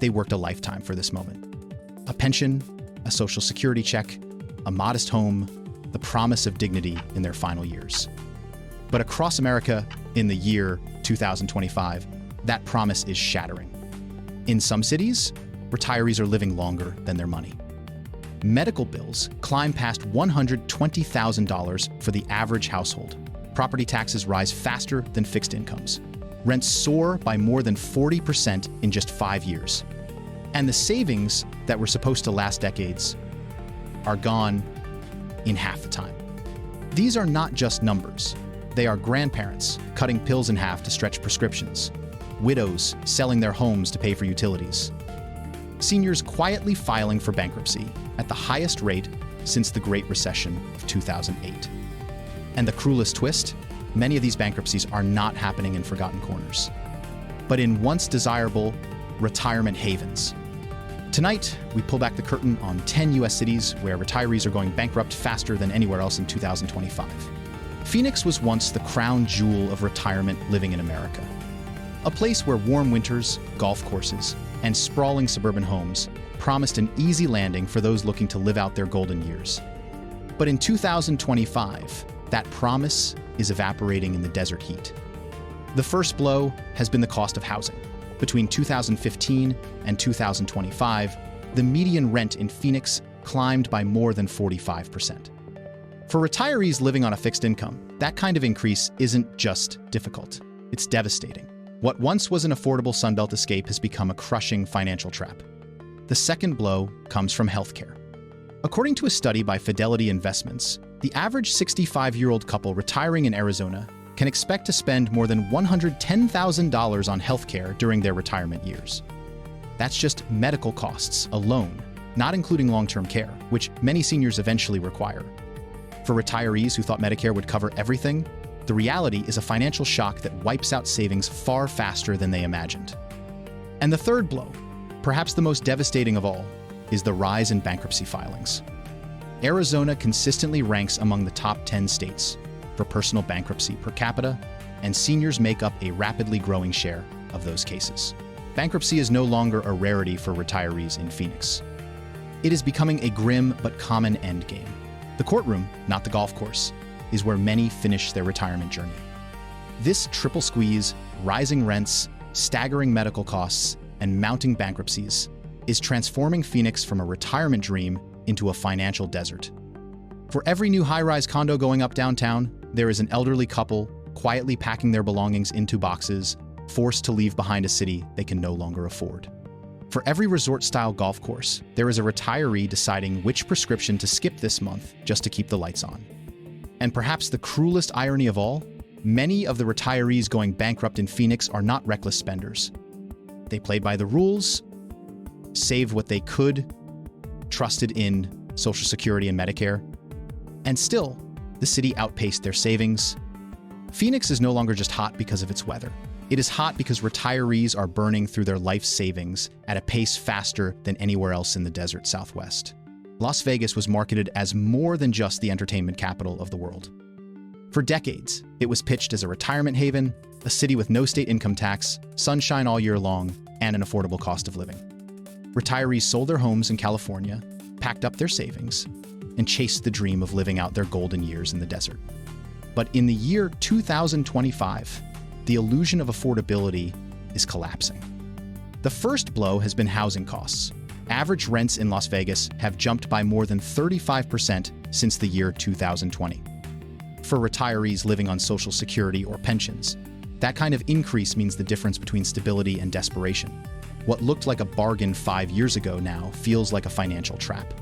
They worked a lifetime for this moment. A pension, a social security check, a modest home, the promise of dignity in their final years. But across America, in the year 2025, that promise is shattering. In some cities, retirees are living longer than their money. Medical bills climb past $120,000 for the average household. Property taxes rise faster than fixed incomes. Rents soar by more than 40% in just 5 years. And the savings that were supposed to last decades are gone in half the time. These are not just numbers. They are grandparents cutting pills in half to stretch prescriptions, widows selling their homes to pay for utilities, seniors quietly filing for bankruptcy at the highest rate since the Great Recession of 2008. And the cruelest twist, many of these bankruptcies are not happening in forgotten corners, but in once desirable retirement havens. Tonight, we pull back the curtain on 10 U.S. cities where retirees are going bankrupt faster than anywhere else in 2025. Phoenix was once the crown jewel of retirement living in America. A place where warm winters, golf courses, and sprawling suburban homes promised an easy landing for those looking to live out their golden years. But in 2025, that promise is evaporating in the desert heat. The first blow has been the cost of housing. Between 2015 and 2025, the median rent in Phoenix climbed by more than 45%. For retirees living on a fixed income, that kind of increase isn't just difficult, it's devastating. What once was an affordable Sunbelt escape has become a crushing financial trap. The second blow comes from healthcare. According to a study by Fidelity Investments, the average 65-year-old couple retiring in Arizona can expect to spend more than $110,000 on healthcare during their retirement years. That's just medical costs alone, not including long-term care, which many seniors eventually require. For retirees who thought Medicare would cover everything, the reality is a financial shock that wipes out savings far faster than they imagined. And the third blow, perhaps the most devastating of all, is the rise in bankruptcy filings. Arizona consistently ranks among the top 10 states for personal bankruptcy per capita, and seniors make up a rapidly growing share of those cases. Bankruptcy is no longer a rarity for retirees in Phoenix. It is becoming a grim but common endgame. The courtroom, not the golf course, is where many finish their retirement journey. This triple squeeze, rising rents, staggering medical costs, and mounting bankruptcies is transforming Phoenix from a retirement dream into a financial desert. For every new high-rise condo going up downtown, there is an elderly couple quietly packing their belongings into boxes, forced to leave behind a city they can no longer afford. For every resort-style golf course, there is a retiree deciding which prescription to skip this month just to keep the lights on. And perhaps the cruelest irony of all, many of the retirees going bankrupt in Phoenix are not reckless spenders. They played by the rules, saved what they could, trusted in Social Security and Medicare, and still, the city outpaced their savings. Phoenix is no longer just hot because of its weather. It is hot because retirees are burning through their life savings at a pace faster than anywhere else in the desert Southwest. Las Vegas was marketed as more than just the entertainment capital of the world. For decades, it was pitched as a retirement haven, a city with no state income tax, sunshine all year long, and an affordable cost of living. Retirees sold their homes in California, packed up their savings, and chased the dream of living out their golden years in the desert. But in the year 2025, the illusion of affordability is collapsing. The first blow has been housing costs. Average rents in Las Vegas have jumped by more than 35% since the year 2020. For retirees living on Social Security or pensions, that kind of increase means the difference between stability and desperation. What looked like a bargain 5 years ago now feels like a financial trap.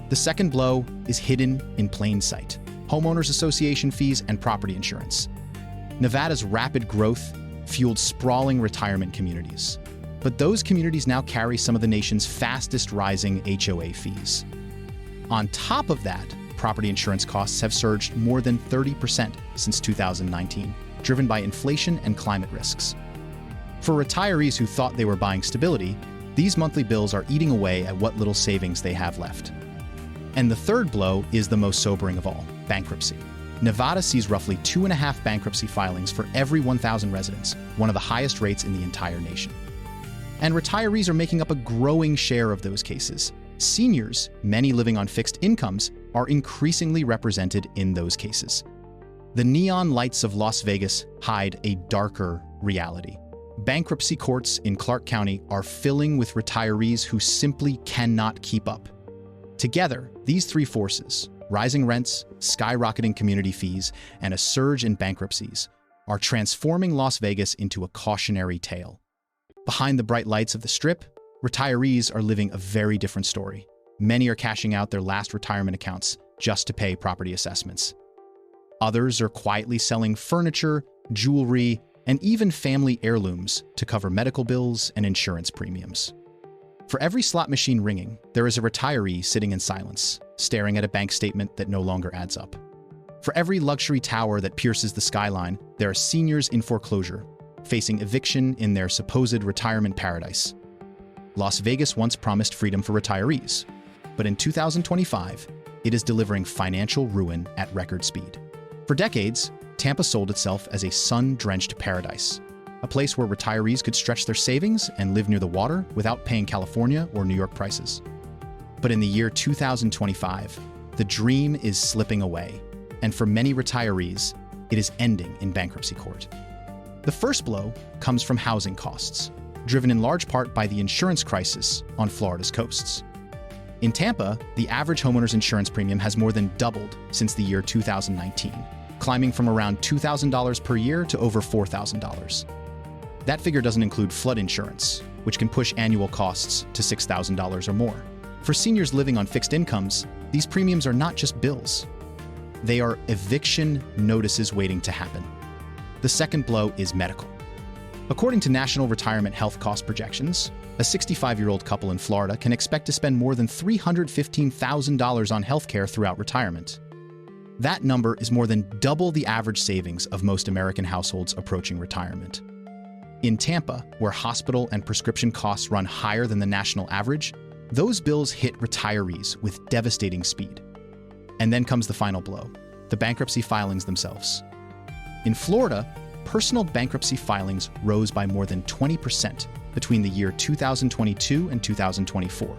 The second blow is hidden in plain sight: homeowners association fees and property insurance. Nevada's rapid growth fueled sprawling retirement communities. But those communities now carry some of the nation's fastest rising HOA fees. On top of that, property insurance costs have surged more than 30% since 2019, driven by inflation and climate risks. For retirees who thought they were buying stability, these monthly bills are eating away at what little savings they have left. And the third blow is the most sobering of all: bankruptcy. Nevada sees roughly 2.5 bankruptcy filings for every 1,000 residents, one of the highest rates in the entire nation. And retirees are making up a growing share of those cases. Seniors, many living on fixed incomes, are increasingly represented in those cases. The neon lights of Las Vegas hide a darker reality. Bankruptcy courts in Clark County are filling with retirees who simply cannot keep up. Together, these three forces, rising rents, skyrocketing community fees, and a surge in bankruptcies, are transforming Las Vegas into a cautionary tale. Behind the bright lights of the Strip, retirees are living a very different story. Many are cashing out their last retirement accounts just to pay property assessments. Others are quietly selling furniture, jewelry, and even family heirlooms to cover medical bills and insurance premiums. For every slot machine ringing, there is a retiree sitting in silence, staring at a bank statement that no longer adds up. For every luxury tower that pierces the skyline, there are seniors in foreclosure, facing eviction in their supposed retirement paradise. Las Vegas once promised freedom for retirees, but in 2025, it is delivering financial ruin at record speed. For decades, Tampa sold itself as a sun-drenched paradise, a place where retirees could stretch their savings and live near the water without paying California or New York prices. But in the year 2025, the dream is slipping away, and for many retirees, it is ending in bankruptcy court. The first blow comes from housing costs, driven in large part by the insurance crisis on Florida's coasts. In Tampa, the average homeowner's insurance premium has more than doubled since the year 2019, climbing from around $2,000 per year to over $4,000. That figure doesn't include flood insurance, which can push annual costs to $6,000 or more. For seniors living on fixed incomes, these premiums are not just bills. They are eviction notices waiting to happen. The second blow is medical. According to National Retirement Health Cost Projections, a 65-year-old couple in Florida can expect to spend more than $315,000 on healthcare throughout retirement. That number is more than double the average savings of most American households approaching retirement. In Tampa, where hospital and prescription costs run higher than the national average, those bills hit retirees with devastating speed. And then comes the final blow, the bankruptcy filings themselves. In Florida, personal bankruptcy filings rose by more than 20% between the year 2022 and 2024.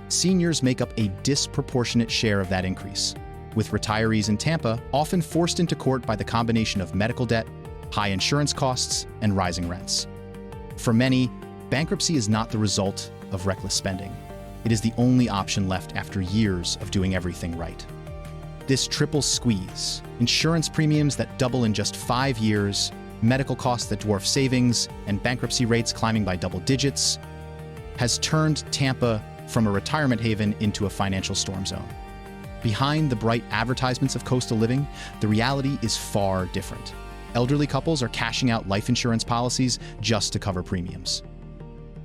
Seniors make up a disproportionate share of that increase, with retirees in Tampa often forced into court by the combination of medical debt, high insurance costs, and rising rents. For many, bankruptcy is not the result of reckless spending. It is the only option left after years of doing everything right. This triple squeeze, insurance premiums that double in just 5 years, medical costs that dwarf savings, and bankruptcy rates climbing by double digits, has turned Tampa from a retirement haven into a financial storm zone. Behind the bright advertisements of coastal living, the reality is far different. Elderly couples are cashing out life insurance policies just to cover premiums.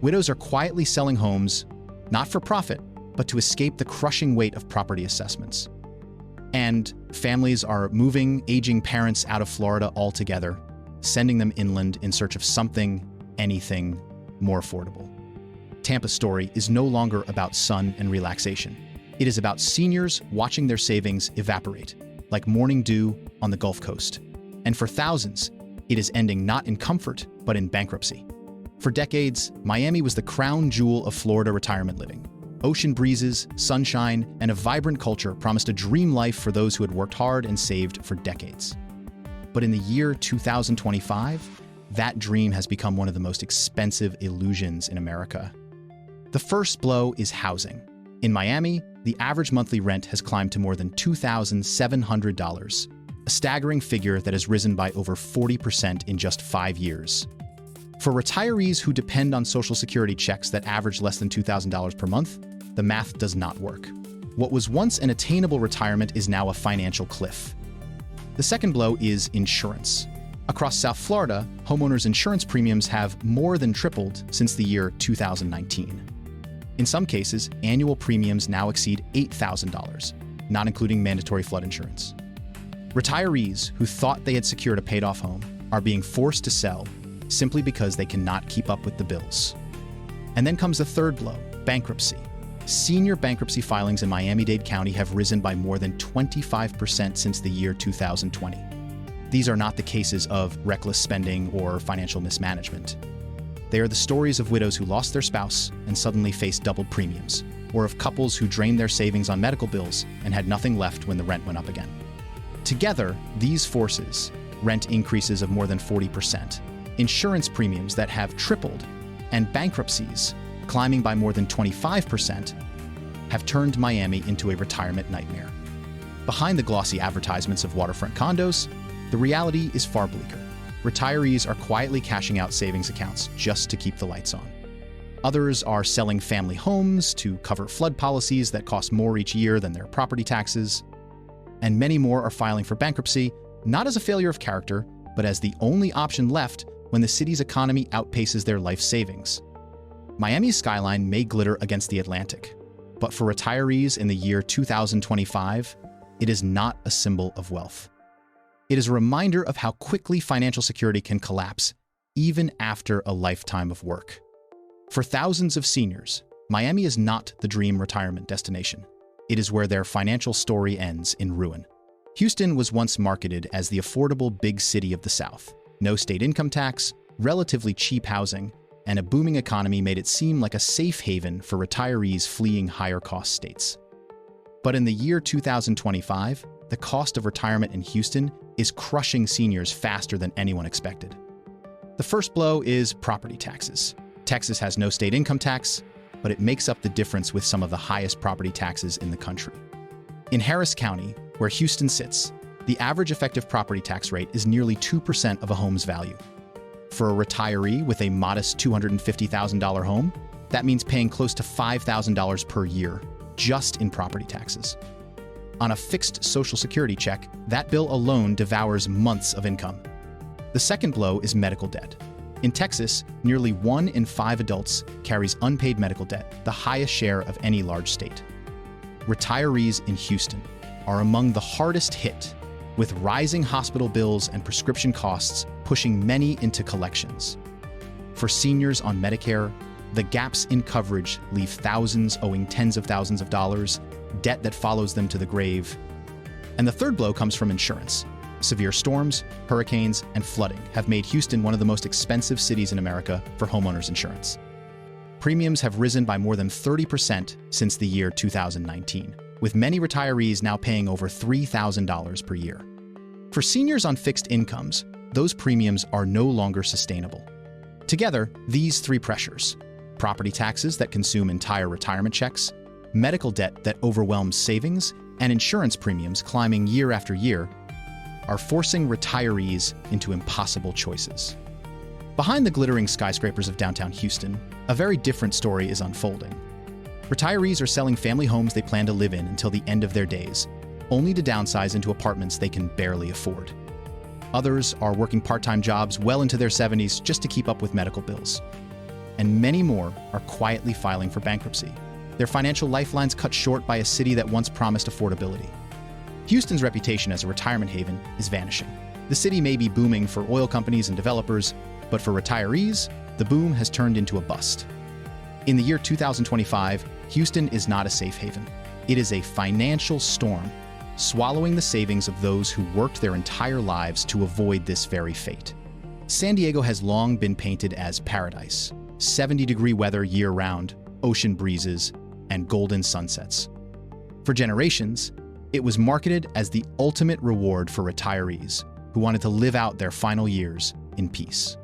Widows are quietly selling homes, not for profit, but to escape the crushing weight of property assessments. And families are moving aging parents out of Florida altogether, sending them inland in search of something, anything, more affordable. Tampa's story is no longer about sun and relaxation. It is about seniors watching their savings evaporate, like morning dew on the Gulf Coast. And for thousands, it is ending not in comfort, but in bankruptcy. For decades, Miami was the crown jewel of Florida retirement living. Ocean breezes, sunshine, and a vibrant culture promised a dream life for those who had worked hard and saved for decades. But in the year 2025, that dream has become one of the most expensive illusions in America. The first blow is housing. In Miami, the average monthly rent has climbed to more than $2,700, a staggering figure that has risen by over 40% in just 5 years. For retirees who depend on Social Security checks that average less than $2,000 per month, the math does not work. What was once an attainable retirement is now a financial cliff. The second blow is insurance. Across South Florida, homeowners' insurance premiums have more than tripled since the year 2019. In some cases, annual premiums now exceed $8,000, not including mandatory flood insurance. Retirees who thought they had secured a paid-off home are being forced to sell simply because they cannot keep up with the bills. And then comes the third blow, bankruptcy. Senior bankruptcy filings in Miami-Dade County have risen by more than 25% since the year 2020. These are not the cases of reckless spending or financial mismanagement. They are the stories of widows who lost their spouse and suddenly faced doubled premiums, or of couples who drained their savings on medical bills and had nothing left when the rent went up again. Together, these forces, rent increases of more than 40%, insurance premiums that have tripled, and bankruptcies climbing by more than 25%, have turned Miami into a retirement nightmare. Behind the glossy advertisements of waterfront condos, the reality is far bleaker. Retirees are quietly cashing out savings accounts just to keep the lights on. Others are selling family homes to cover flood policies that cost more each year than their property taxes. And many more are filing for bankruptcy, not as a failure of character, but as the only option left when the city's economy outpaces their life savings. Miami's skyline may glitter against the Atlantic, but for retirees in the year 2025, it is not a symbol of wealth. It is a reminder of how quickly financial security can collapse, even after a lifetime of work. For thousands of seniors, Miami is not the dream retirement destination. It is where their financial story ends in ruin. Houston was once marketed as the affordable big city of the South. No state income tax, relatively cheap housing, and a booming economy made it seem like a safe haven for retirees fleeing higher-cost states. But in the year 2025, the cost of retirement in Houston is crushing seniors faster than anyone expected. The first blow is property taxes. Texas has no state income tax, but it makes up the difference with some of the highest property taxes in the country. In Harris County, where Houston sits, the average effective property tax rate is nearly 2% of a home's value. For a retiree with a modest $250,000 home, that means paying close to $5,000 per year just in property taxes. On a fixed Social Security check, that bill alone devours months of income. The second blow is medical debt. In Texas, nearly 1 in 5 adults carries unpaid medical debt, the highest share of any large state. Retirees in Houston are among the hardest hit, with rising hospital bills and prescription costs pushing many into collections. For seniors on Medicare, the gaps in coverage leave thousands owing tens of thousands of dollars, debt that follows them to the grave. And the third blow comes from insurance. Severe storms, hurricanes, and flooding have made Houston one of the most expensive cities in America for homeowners insurance. Premiums have risen by more than 30% since the year 2019, with many retirees now paying over $3,000 per year. For seniors on fixed incomes, those premiums are no longer sustainable. Together, these three pressures, property taxes that consume entire retirement checks, medical debt that overwhelms savings, and insurance premiums climbing year after year, are forcing retirees into impossible choices. Behind the glittering skyscrapers of downtown Houston, a very different story is unfolding. Retirees are selling family homes they plan to live in until the end of their days, only to downsize into apartments they can barely afford. Others are working part-time jobs well into their 70s just to keep up with medical bills. And many more are quietly filing for bankruptcy, their financial lifelines cut short by a city that once promised affordability. Houston's reputation as a retirement haven is vanishing. The city may be booming for oil companies and developers, but for retirees, the boom has turned into a bust. In the year 2025, Houston is not a safe haven. It is a financial storm, swallowing the savings of those who worked their entire lives to avoid this very fate. San Diego has long been painted as paradise, 70-degree weather year-round, ocean breezes, and golden sunsets. For generations, it was marketed as the ultimate reward for retirees who wanted to live out their final years in peace.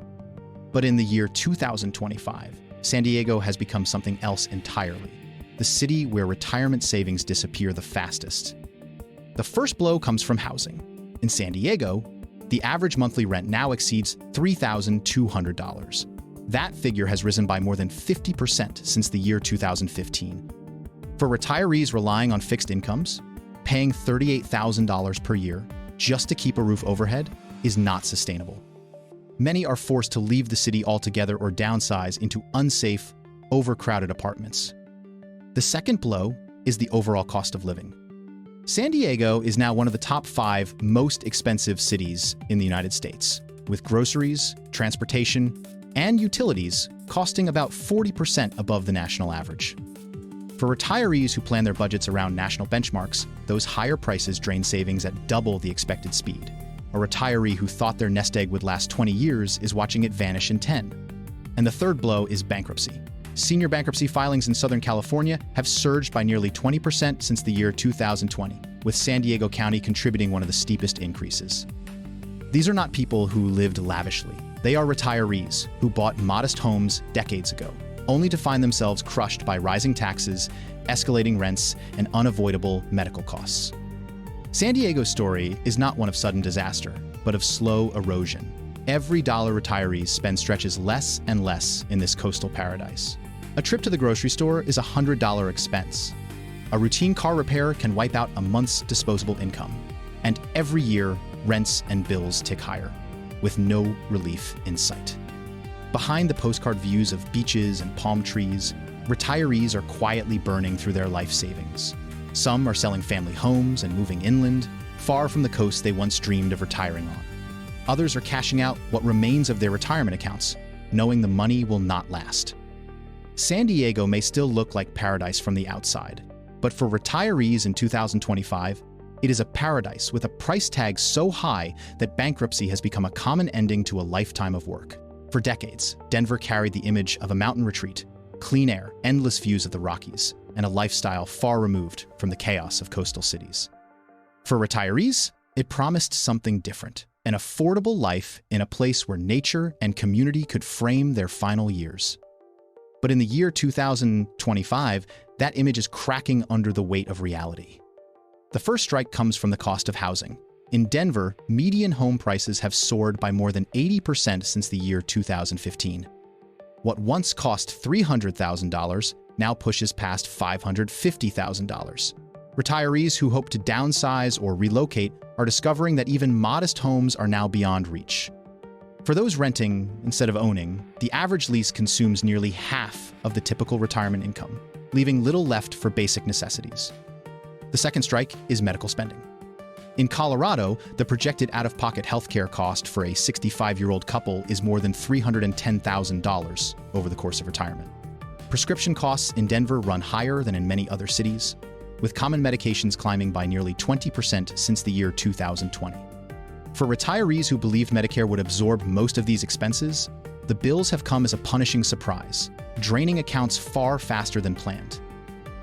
But in the year 2025, San Diego has become something else entirely, the city where retirement savings disappear the fastest. The first blow comes from housing. In San Diego, the average monthly rent now exceeds $3,200. That figure has risen by more than 50% since the year 2015. For retirees relying on fixed incomes, paying $38,000 per year just to keep a roof overhead is not sustainable. Many are forced to leave the city altogether or downsize into unsafe, overcrowded apartments. The second blow is the overall cost of living. San Diego is now one of the top 5 most expensive cities in the United States, with groceries, transportation, and utilities costing about 40% above the national average. For retirees who plan their budgets around national benchmarks, those higher prices drain savings at double the expected speed. A retiree who thought their nest egg would last 20 years is watching it vanish in 10. And the third blow is bankruptcy. Senior bankruptcy filings in Southern California have surged by nearly 20% since the year 2020, with San Diego County contributing one of the steepest increases. These are not people who lived lavishly. They are retirees who bought modest homes decades ago, only to find themselves crushed by rising taxes, escalating rents, and unavoidable medical costs. San Diego's story is not one of sudden disaster, but of slow erosion. Every dollar retirees spend stretches less and less in this coastal paradise. A trip to the grocery store is a $100 expense. A routine car repair can wipe out a month's disposable income. And every year, rents and bills tick higher, with no relief in sight. Behind the postcard views of beaches and palm trees, retirees are quietly burning through their life savings. Some are selling family homes and moving inland, far from the coast they once dreamed of retiring on. Others are cashing out what remains of their retirement accounts, knowing the money will not last. San Diego may still look like paradise from the outside, but for retirees in 2025, it is a paradise with a price tag so high that bankruptcy has become a common ending to a lifetime of work. For decades, Denver carried the image of a mountain retreat, clean air, endless views of the Rockies, and a lifestyle far removed from the chaos of coastal cities. For retirees, it promised something different, an affordable life in a place where nature and community could frame their final years. But in the year 2025, that image is cracking under the weight of reality. The first strike comes from the cost of housing. In Denver, median home prices have soared by more than 80% since the year 2015. What once cost $300,000 now pushes past $550,000. Retirees who hope to downsize or relocate are discovering that even modest homes are now beyond reach. For those renting instead of owning, the average lease consumes nearly half of the typical retirement income, leaving little left for basic necessities. The second strike is medical spending. In Colorado, the projected out-of-pocket healthcare cost for a 65-year-old couple is more than $310,000 over the course of retirement. Prescription costs in Denver run higher than in many other cities, with common medications climbing by nearly 20% since the year 2020. For retirees who believed Medicare would absorb most of these expenses, the bills have come as a punishing surprise, draining accounts far faster than planned.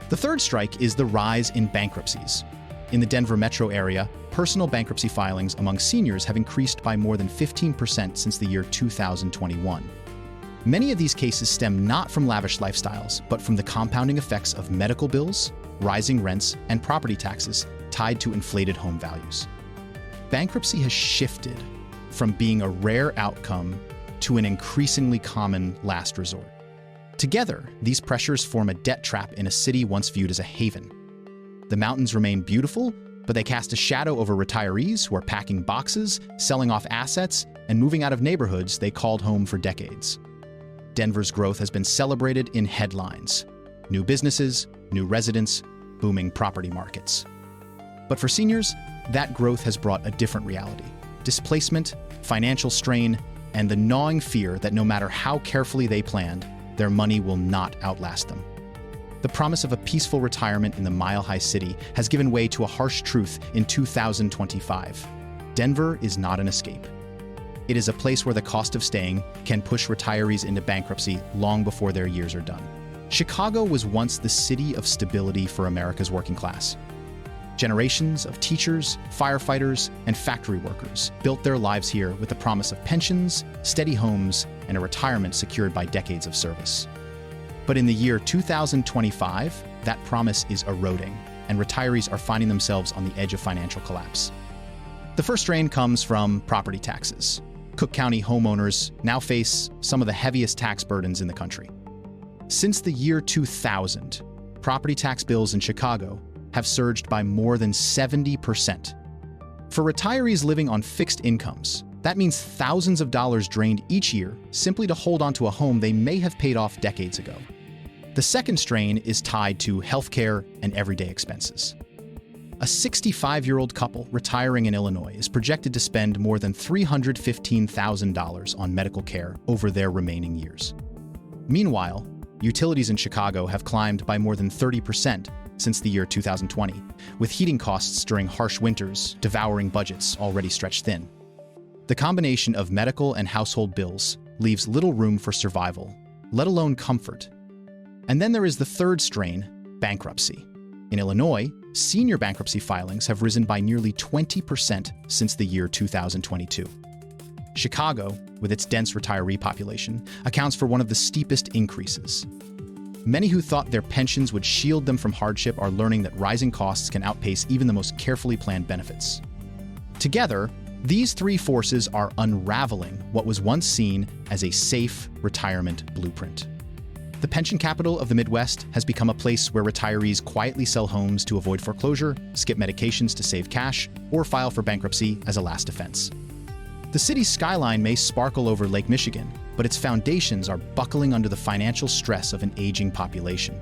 The third strike is the rise in bankruptcies. In the Denver metro area, personal bankruptcy filings among seniors have increased by more than 15% since the year 2021. Many of these cases stem not from lavish lifestyles, but from the compounding effects of medical bills, rising rents, and property taxes tied to inflated home values. Bankruptcy has shifted from being a rare outcome to an increasingly common last resort. Together, these pressures form a debt trap in a city once viewed as a haven. The mountains remain beautiful, but they cast a shadow over retirees who are packing boxes, selling off assets, and moving out of neighborhoods they called home for decades. Denver's growth has been celebrated in headlines: new businesses, new residents, booming property markets. But for seniors, that growth has brought a different reality: displacement, financial strain, and the gnawing fear that no matter how carefully they planned, their money will not outlast them. The promise of a peaceful retirement in the mile-high city has given way to a harsh truth in 2025. Denver is not an escape. It is a place where the cost of staying can push retirees into bankruptcy long before their years are done. Chicago was once the city of stability for America's working class. Generations of teachers, firefighters, and factory workers built their lives here with the promise of pensions, steady homes, and a retirement secured by decades of service. But in the year 2025, that promise is eroding, and retirees are finding themselves on the edge of financial collapse. The first strain comes from property taxes. Cook County homeowners now face some of the heaviest tax burdens in the country. Since the year 2000, property tax bills in Chicago have surged by more than 70%. For retirees living on fixed incomes, that means thousands of dollars drained each year simply to hold onto a home they may have paid off decades ago. The second strain is tied to healthcare and everyday expenses. A 65-year-old couple retiring in Illinois is projected to spend more than $315,000 on medical care over their remaining years. Meanwhile, utilities in Chicago have climbed by more than 30% since the year 2020, with heating costs during harsh winters devouring budgets already stretched thin. The combination of medical and household bills leaves little room for survival, let alone comfort. And then there is the third strain, bankruptcy. In Illinois, senior bankruptcy filings have risen by nearly 20% since the year 2022. Chicago, with its dense retiree population, accounts for one of the steepest increases. Many who thought their pensions would shield them from hardship are learning that rising costs can outpace even the most carefully planned benefits. Together, these three forces are unraveling what was once seen as a safe retirement blueprint. The pension capital of the Midwest has become a place where retirees quietly sell homes to avoid foreclosure, skip medications to save cash, or file for bankruptcy as a last defense. The city's skyline may sparkle over Lake Michigan, but its foundations are buckling under the financial stress of an aging population.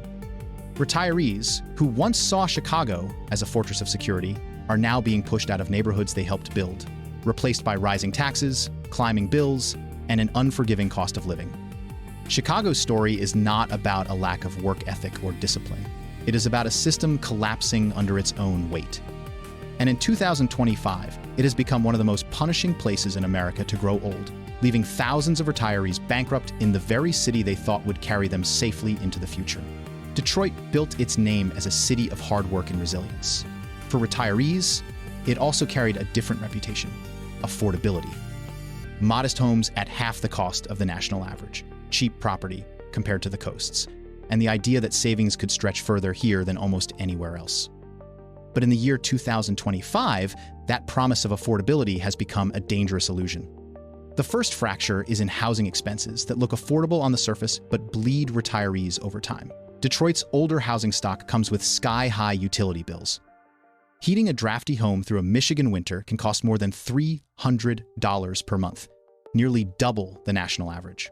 Retirees, who once saw Chicago as a fortress of security, are now being pushed out of neighborhoods they helped build, replaced by rising taxes, climbing bills, and an unforgiving cost of living. Chicago's story is not about a lack of work ethic or discipline. It is about a system collapsing under its own weight. And in 2025, it has become one of the most punishing places in America to grow old, leaving thousands of retirees bankrupt in the very city they thought would carry them safely into the future. Detroit built its name as a city of hard work and resilience. For retirees, it also carried a different reputation: affordability. Modest homes at half the cost of the national average, cheap property compared to the coasts, and the idea that savings could stretch further here than almost anywhere else. But in the year 2025, that promise of affordability has become a dangerous illusion. The first fracture is in housing expenses that look affordable on the surface but bleed retirees over time. Detroit's older housing stock comes with sky-high utility bills. Heating a drafty home through a Michigan winter can cost more than $300 per month, nearly double the national average.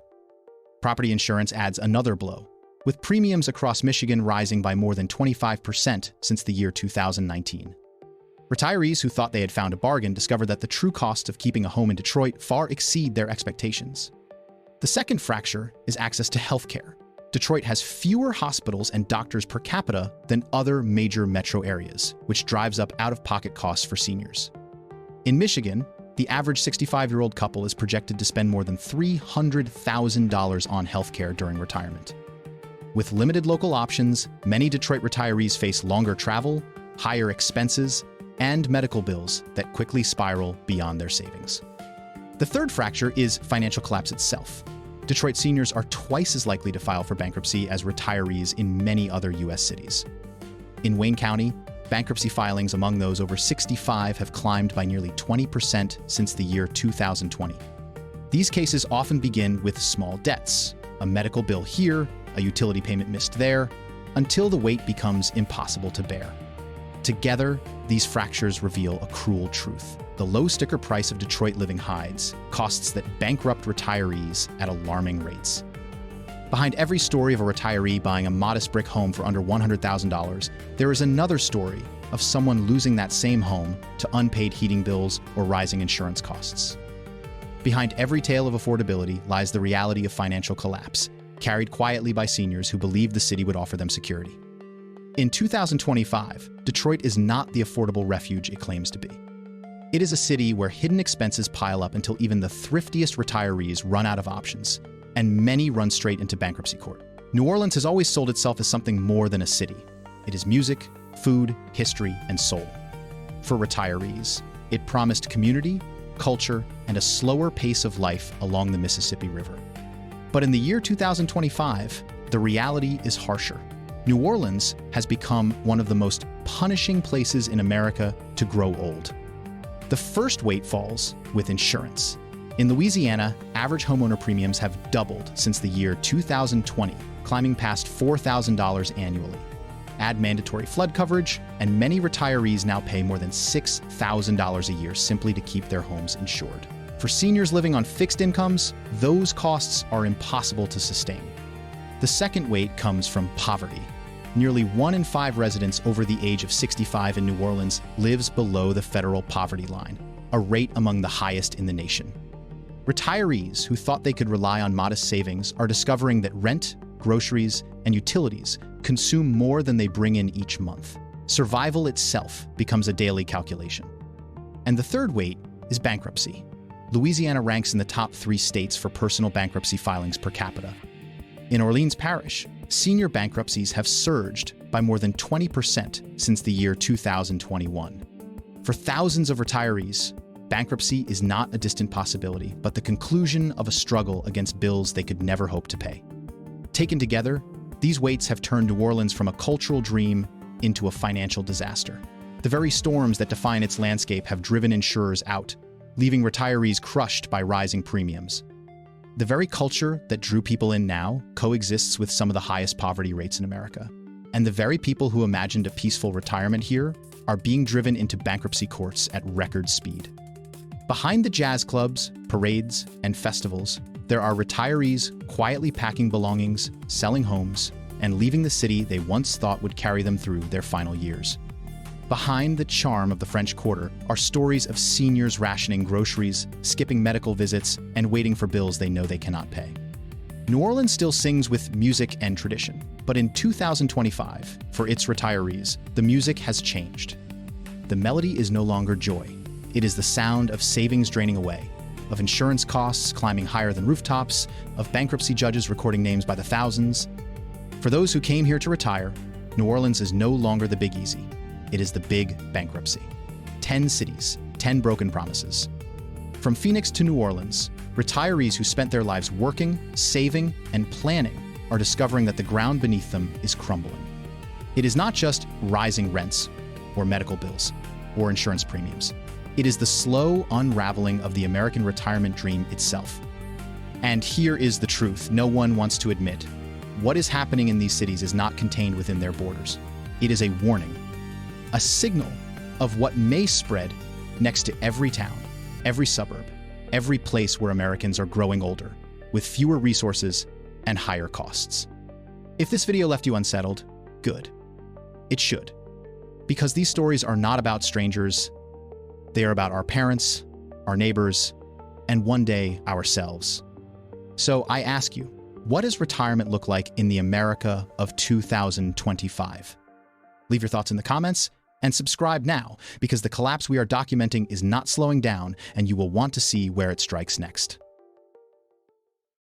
Property insurance adds another blow, with premiums across Michigan rising by more than 25% since the year 2019. Retirees who thought they had found a bargain discovered that the true costs of keeping a home in Detroit far exceed their expectations. The second fracture is access to healthcare. Detroit has fewer hospitals and doctors per capita than other major metro areas, which drives up out-of-pocket costs for seniors. In Michigan, the average 65-year-old couple is projected to spend more than $300,000 on healthcare during retirement. With limited local options, many Detroit retirees face longer travel, higher expenses, and medical bills that quickly spiral beyond their savings. The third fracture is financial collapse itself. Detroit seniors are twice as likely to file for bankruptcy as retirees in many other U.S. cities. In Wayne County, bankruptcy filings among those over 65 have climbed by nearly 20% since the year 2020. These cases often begin with small debts, a medical bill here, a utility payment missed there, until the weight becomes impossible to bear. Together, these fractures reveal a cruel truth. The low sticker price of Detroit living hides costs that bankrupt retirees at alarming rates. Behind every story of a retiree buying a modest brick home for under $100,000, there is another story of someone losing that same home to unpaid heating bills or rising insurance costs. Behind every tale of affordability lies the reality of financial collapse, carried quietly by seniors who believed the city would offer them security. In 2025, Detroit is not the affordable refuge it claims to be. It is a city where hidden expenses pile up until even the thriftiest retirees run out of options, and many run straight into bankruptcy court. New Orleans has always sold itself as something more than a city. It is music, food, history, and soul. For retirees, it promised community, culture, and a slower pace of life along the Mississippi River. But in the year 2025, the reality is harsher. New Orleans has become one of the most punishing places in America to grow old. The first weight falls with insurance. In Louisiana, average homeowner premiums have doubled since the year 2020, climbing past $4,000 annually. Add mandatory flood coverage, and many retirees now pay more than $6,000 a year simply to keep their homes insured. For seniors living on fixed incomes, those costs are impossible to sustain. The second weight comes from poverty. Nearly 1 in 5 residents over the age of 65 in New Orleans lives below the federal poverty line, a rate among the highest in the nation. Retirees who thought they could rely on modest savings are discovering that rent, groceries, and utilities consume more than they bring in each month. Survival itself becomes a daily calculation. And the third weight is bankruptcy. Louisiana ranks in the top 3 states for personal bankruptcy filings per capita. In Orleans Parish, senior bankruptcies have surged by more than 20% since the year 2021. For thousands of retirees, bankruptcy is not a distant possibility, but the conclusion of a struggle against bills they could never hope to pay. Taken together, these weights have turned New Orleans from a cultural dream into a financial disaster. The very storms that define its landscape have driven insurers out, leaving retirees crushed by rising premiums. The very culture that drew people in now coexists with some of the highest poverty rates in America. And the very people who imagined a peaceful retirement here are being driven into bankruptcy courts at record speed. Behind the jazz clubs, parades, and festivals, there are retirees quietly packing belongings, selling homes, and leaving the city they once thought would carry them through their final years. Behind the charm of the French Quarter are stories of seniors rationing groceries, skipping medical visits, and waiting for bills they know they cannot pay. New Orleans still sings with music and tradition, but in 2025, for its retirees, the music has changed. The melody is no longer joy. It is the sound of savings draining away, of insurance costs climbing higher than rooftops, of bankruptcy judges recording names by the thousands. For those who came here to retire, New Orleans is no longer the Big Easy. It is the big bankruptcy. 10 cities, 10 broken promises. From Phoenix to New Orleans, retirees who spent their lives working, saving, and planning are discovering that the ground beneath them is crumbling. It is not just rising rents, or medical bills, or insurance premiums. It is the slow unraveling of the American retirement dream itself. And here is the truth no one wants to admit. What is happening in these cities is not contained within their borders. It is a warning, a signal of what may spread next to every town, every suburb, every place where Americans are growing older, with fewer resources and higher costs. If this video left you unsettled, good. It should. Because these stories are not about strangers, they are about our parents, our neighbors, and one day ourselves. So I ask you, what does retirement look like in the America of 2025? Leave your thoughts in the comments and subscribe now, because the collapse we are documenting is not slowing down and you will want to see where it strikes next.